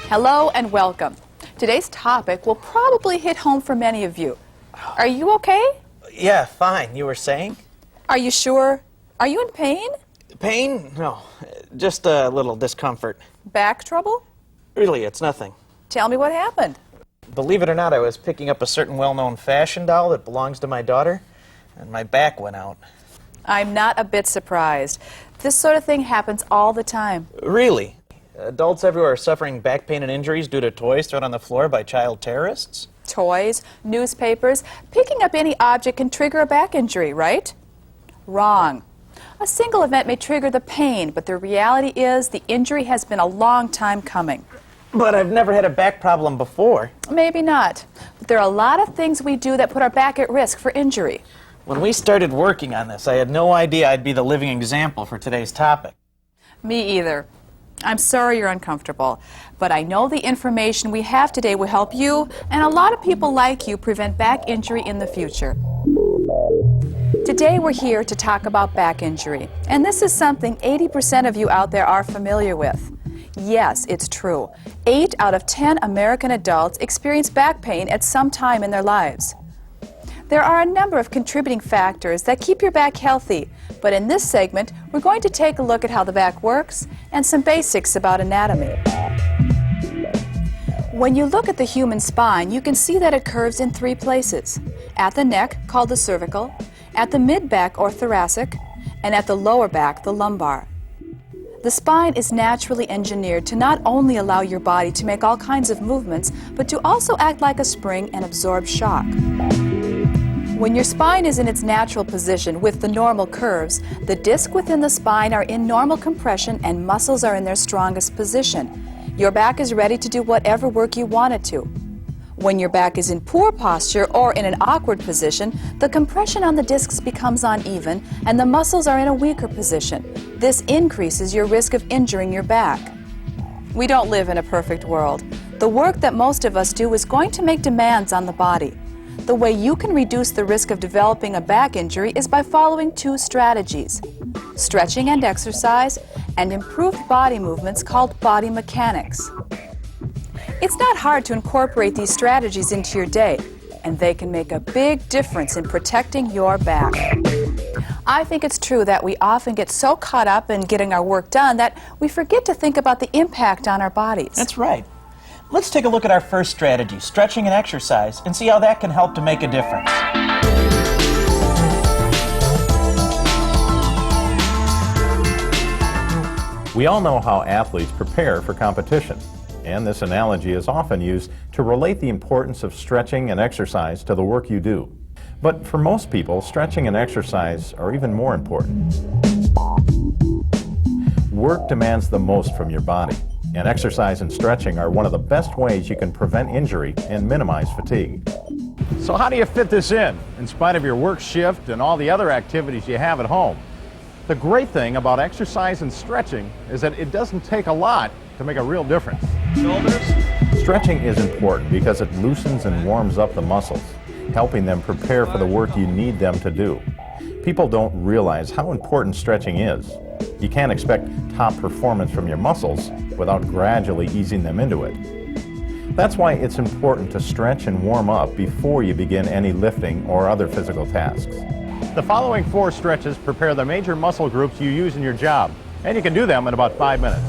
Hello and welcome. Today's topic will probably hit home for many of you. Are you okay? Yeah, fine. You were saying? Are you sure? Are you in pain? Pain? No, just a little discomfort. Back trouble? Really, it's nothing. Tell me what happened. Believe it or not, I was picking up a certain well-known fashion doll that belongs to my daughter, and my back went out. I'm not a bit surprised. This sort of thing happens all the time. Really? Adults everywhere are suffering back pain and injuries due to toys thrown on the floor by child terrorists? Toys, newspapers, picking up any object can trigger a back injury, right? Wrong. A single event may trigger the pain, but the reality is the injury has been a long time coming. But I've never had a back problem before. Maybe not, but there are a lot of things we do that put our back at risk for injury. When we started working on this, I had no idea I'd be the living example for today's topic. Me either. I'm sorry you're uncomfortable, but I know the information we have today will help you and a lot of people like you prevent back injury in the future. Today we're here to talk about back injury, and this is something 80% of you out there are familiar with. Yes, it's true. 8 out of 10 American adults experience back pain at some time in their lives. There are a number of contributing factors that keep your back healthy, but in this segment, we're going to take a look at how the back works and some basics about anatomy. When you look at the human spine, you can see that it curves in 3 places. At the neck, called the cervical, at the mid-back or thoracic, and at the lower back, the lumbar. The spine is naturally engineered to not only allow your body to make all kinds of movements, but to also act like a spring and absorb shock. When your spine is in its natural position with the normal curves, the discs within the spine are in normal compression and muscles are in their strongest position. Your back is ready to do whatever work you want it to. When your back is in poor posture or in an awkward position, the compression on the discs becomes uneven and the muscles are in a weaker position. This increases your risk of injuring your back. We don't live in a perfect world. The work that most of us do is going to make demands on the body. The way you can reduce the risk of developing a back injury is by following 2 strategies: stretching and exercise, and improved body movements called body mechanics. It's not hard to incorporate these strategies into your day, and they can make a big difference in protecting your back. I think it's true that we often get so caught up in getting our work done that we forget to think about the impact on our bodies. That's right. Let's take a look at our first strategy, stretching and exercise, and see how that can help to make a difference. We all know how athletes prepare for competition, and this analogy is often used to relate the importance of stretching and exercise to the work you do. But for most people, stretching and exercise are even more important. Work demands the most from your body, and exercise and stretching are one of the best ways you can prevent injury and minimize fatigue. So how do you fit this in spite of your work shift and all the other activities you have at home? The great thing about exercise and stretching is that it doesn't take a lot to make a real difference. Shoulders? Stretching is important because it loosens and warms up the muscles, helping them prepare for the work you need them to do. People don't realize how important stretching is. You can't expect top performance from your muscles without gradually easing them into it. That's why it's important to stretch and warm up before you begin any lifting or other physical tasks. The following 4 stretches prepare the major muscle groups you use in your job, and you can do them in about 5 minutes.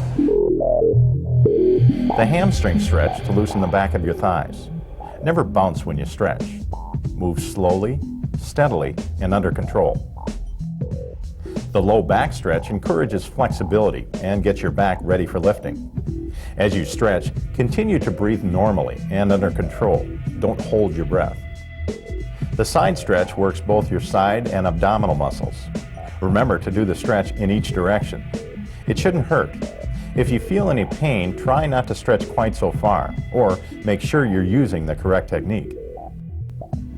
The hamstring stretch to loosen the back of your thighs. Never bounce when you stretch. Move slowly, steadily, and under control. The low back stretch encourages flexibility and gets your back ready for lifting. As you stretch, continue to breathe normally and under control. Don't hold your breath. The side stretch works both your side and abdominal muscles. Remember to do the stretch in each direction. It shouldn't hurt. If you feel any pain, try not to stretch quite so far, or make sure you're using the correct technique.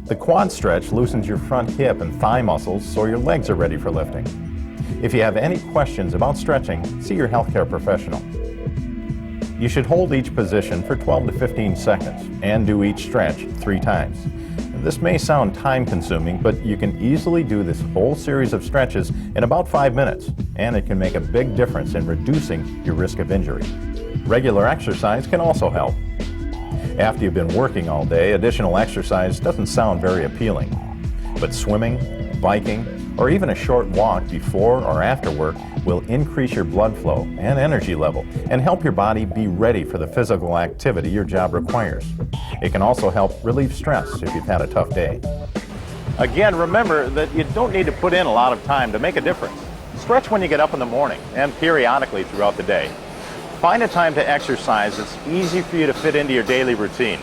The quad stretch loosens your front hip and thigh muscles so your legs are ready for lifting. If you have any questions about stretching, see your healthcare professional. You should hold each position for 12 to 15 seconds and do each stretch 3 times. This may sound time-consuming, but you can easily do this whole series of stretches in about 5 minutes, and it can make a big difference in reducing your risk of injury. Regular exercise can also help. After you've been working all day, additional exercise doesn't sound very appealing. But swimming, biking, or even a short walk before or after work will increase your blood flow and energy level and help your body be ready for the physical activity your job requires. It can also help relieve stress if you've had a tough day. Again, remember that you don't need to put in a lot of time to make a difference. Stretch when you get up in the morning and periodically throughout the day. Find a time to exercise that's easy for you to fit into your daily routine.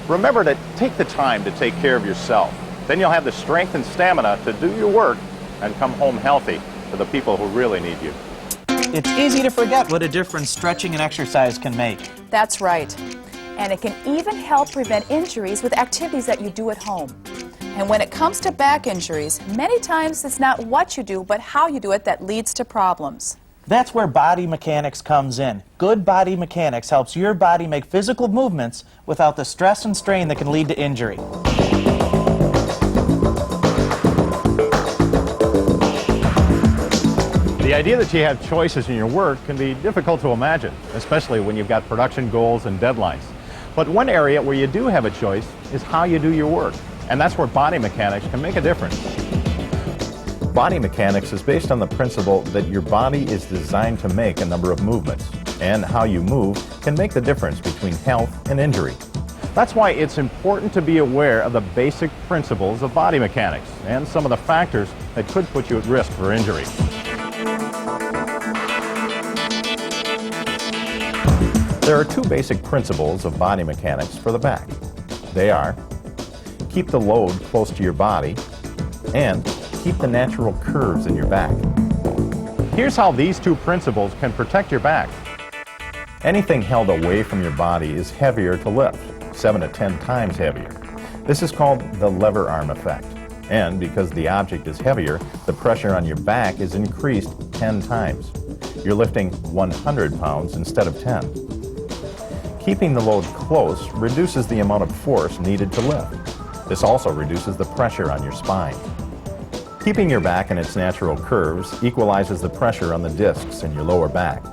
Remember to take the time to take care of yourself. Then you'll have the strength and stamina to do your work and come home healthy for the people who really need you. It's easy to forget what a difference stretching and exercise can make. That's right. And it can even help prevent injuries with activities that you do at home. And when it comes to back injuries, many times it's not what you do, but how you do it that leads to problems. That's where body mechanics comes in. Good body mechanics helps your body make physical movements without the stress and strain that can lead to injury. The idea that you have choices in your work can be difficult to imagine, especially when you've got production goals and deadlines. But one area where you do have a choice is how you do your work, and that's where body mechanics can make a difference. Body mechanics is based on the principle that your body is designed to make a number of movements, and how you move can make the difference between health and injury. That's why it's important to be aware of the basic principles of body mechanics and some of the factors that could put you at risk for injury. There are two basic principles of body mechanics for the back. They are: keep the load close to your body and keep the natural curves in your back. Here's how these two principles can protect your back. Anything held away from your body is heavier to lift, 7 to 10 times heavier. This is called the lever arm effect. And because the object is heavier, the pressure on your back is increased 10 times. You're lifting 100 pounds instead of 10. Keeping the load close reduces the amount of force needed to lift. This also reduces the pressure on your spine. Keeping your back in its natural curves equalizes the pressure on the discs in your lower back.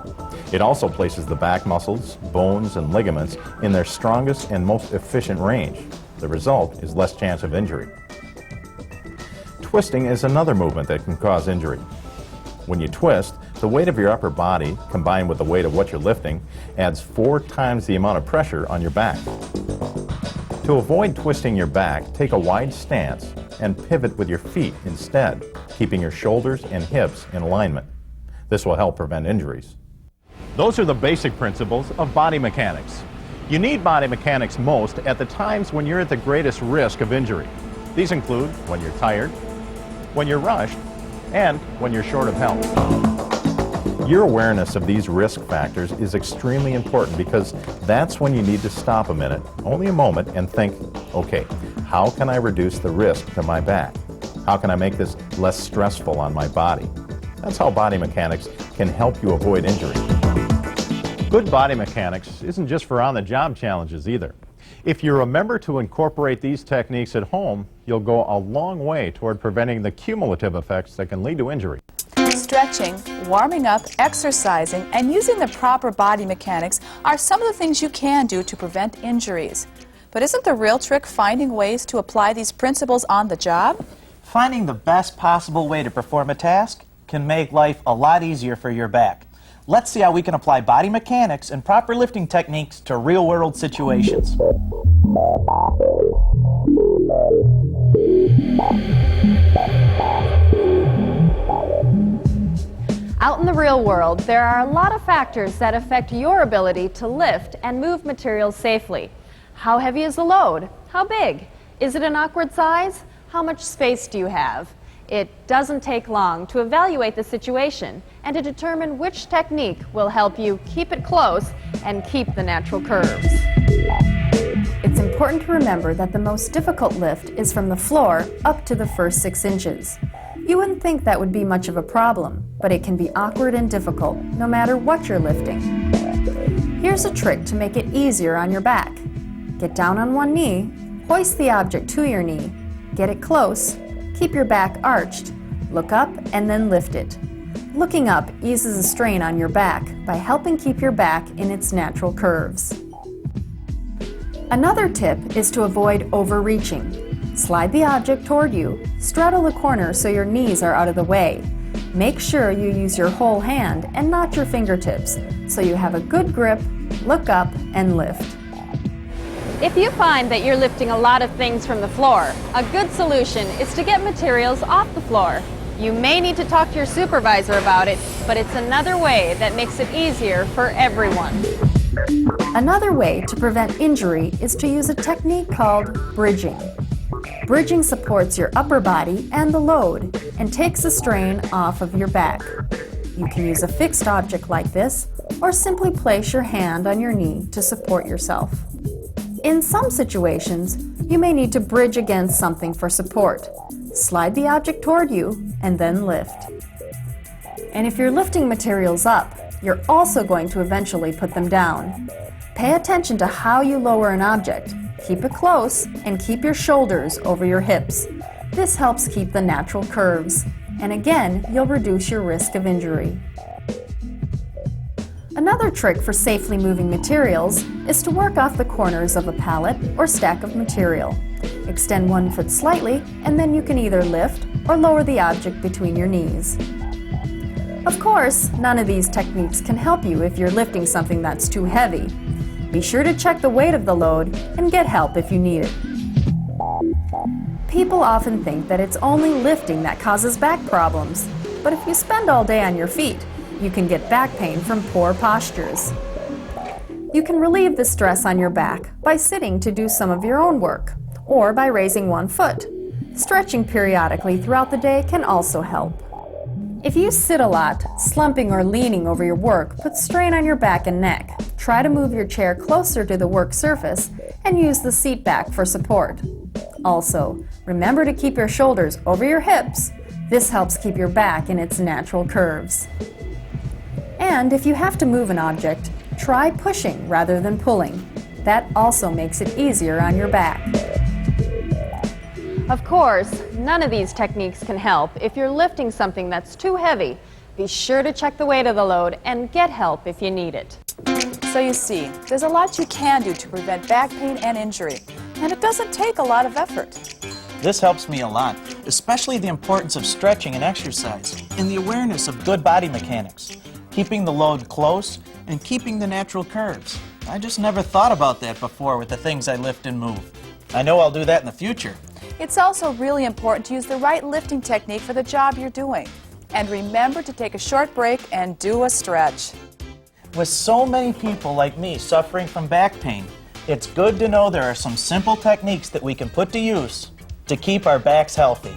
It also places the back muscles, bones, and ligaments in their strongest and most efficient range. The result is less chance of injury. Twisting is another movement that can cause injury. When you twist, the weight of your upper body, combined with the weight of what you're lifting, adds 4 times the amount of pressure on your back. To avoid twisting your back, take a wide stance and pivot with your feet instead, keeping your shoulders and hips in alignment. This will help prevent injuries. Those are the basic principles of body mechanics. You need body mechanics most at the times when you're at the greatest risk of injury. These include when you're tired, when you're rushed, and when you're short of help. Your awareness of these risk factors is extremely important because that's when you need to stop a minute, only a moment, and think, okay, how can I reduce the risk to my back? How can I make this less stressful on my body? That's how body mechanics can help you avoid injury. Good body mechanics isn't just for on-the-job challenges either. If you remember to incorporate these techniques at home, you'll go a long way toward preventing the cumulative effects that can lead to injury. Stretching, warming up, exercising, and using the proper body mechanics are some of the things you can do to prevent injuries. But isn't the real trick finding ways to apply these principles on the job? Finding the best possible way to perform a task can make life a lot easier for your back. Let's see how we can apply body mechanics and proper lifting techniques to real-world situations. Out in the real world, there are a lot of factors that affect your ability to lift and move materials safely. How heavy is the load? How big? Is it an awkward size? How much space do you have? It doesn't take long to evaluate the situation and to determine which technique will help you keep it close and keep the natural curves. It's important to remember that the most difficult lift is from the floor up to the first 6 inches. You wouldn't think that would be much of a problem, but it can be awkward and difficult no matter what you're lifting. Here's a trick to make it easier on your back. Get down on one knee, hoist the object to your knee, get it close, keep your back arched, look up, and then lift it. Looking up eases a strain on your back by helping keep your back in its natural curves. Another tip is to avoid overreaching. Slide the object toward you, straddle the corner so your knees are out of the way. Make sure you use your whole hand and not your fingertips, so you have a good grip, look up, and lift. If you find that you're lifting a lot of things from the floor, a good solution is to get materials off the floor. You may need to talk to your supervisor about it, but it's another way that makes it easier for everyone. Another way to prevent injury is to use a technique called bridging. Bridging supports your upper body and the load and takes the strain off of your back. You can use a fixed object like this or simply place your hand on your knee to support yourself. In some situations, you may need to bridge against something for support. Slide the object toward you and then lift. And if you're lifting materials up, you're also going to eventually put them down. Pay attention to how you lower an object. Keep it close and keep your shoulders over your hips. This helps keep the natural curves. And again, you'll reduce your risk of injury. Another trick for safely moving materials is to work off the corners of a pallet or stack of material. Extend one foot slightly, and then you can either lift or lower the object between your knees. Of course, none of these techniques can help you if you're lifting something that's too heavy. Be sure to check the weight of the load and get help if you need it. People often think that it's only lifting that causes back problems, but if you spend all day on your feet, you can get back pain from poor postures. You can relieve the stress on your back by sitting to do some of your own work, or by raising one foot. Stretching periodically throughout the day can also help. If you sit a lot, slumping or leaning over your work puts strain on your back and neck. Try to move your chair closer to the work surface and use the seat back for support. Also, remember to keep your shoulders over your hips. This helps keep your back in its natural curves. And if you have to move an object, try pushing rather than pulling. That also makes it easier on your back. Of course, none of these techniques can help if you're lifting something that's too heavy. Be sure to check the weight of the load and get help if you need it. So you see, there's a lot you can do to prevent back pain and injury, and it doesn't take a lot of effort. This helps me a lot, especially the importance of stretching and exercise, and the awareness of good body mechanics, keeping the load close and keeping the natural curves. I just never thought about that before with the things I lift and move. I know I'll do that in the future. It's also really important to use the right lifting technique for the job you're doing. And remember to take a short break and do a stretch. With so many people like me suffering from back pain, it's good to know there are some simple techniques that we can put to use to keep our backs healthy.